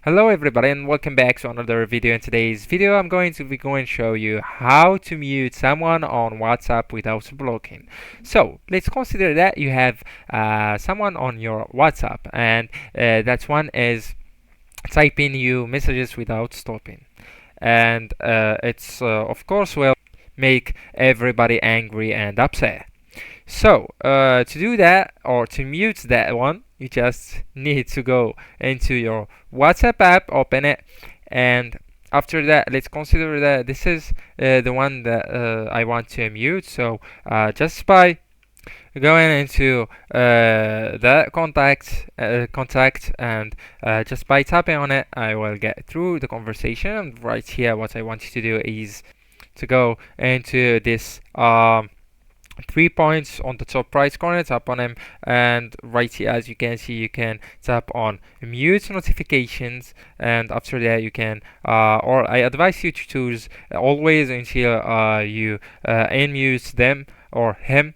Hello everybody and welcome back to another video. In today's video I'm going to show you how to mute someone on WhatsApp without blocking. So let's consider that you have someone on your WhatsApp and that one is typing you messages without stopping, and it's of course will make everybody angry and upset. So, to do that or to mute that one, you just need to go into your WhatsApp app, open it, and after that, let's consider that this is the one that I want to mute. So, just by going into that contact, and just by tapping on it, I will get through the conversation. And right here, what I want you to do is to go into this 3 points on the top right corner, tap on them, and right here as you can see you can tap on mute notifications, and after that you can or I advise you to choose always until you unmute them or him,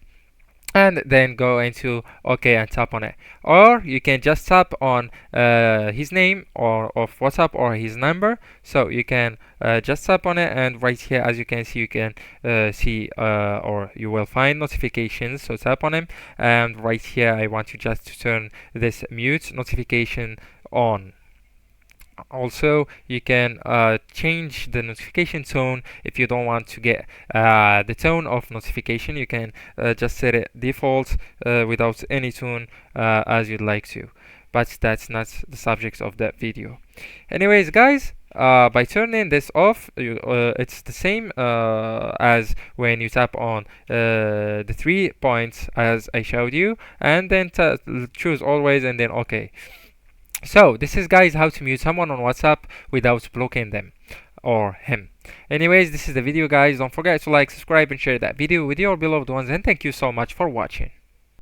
and then go into OK and tap on it. Or you can just tap on his name or of WhatsApp or his number. So you can just tap on it, and right here as you can see you can see or you will find notifications. So tap on him, and right here I want you just to turn this mute notification on. Also, you can change the notification tone. If you don't want to get the tone of notification, you can just set it default without any tone as you'd like to, but that's not the subject of that video. Anyways guys, by turning this off, it's the same as when you tap on the 3 points as I showed you, and then choose always and then OK. So this is guys how to mute someone on WhatsApp without blocking them or him. Anyways, this is the video guys. Don't forget to like, subscribe and share that video with your beloved ones, and thank you so much for watching.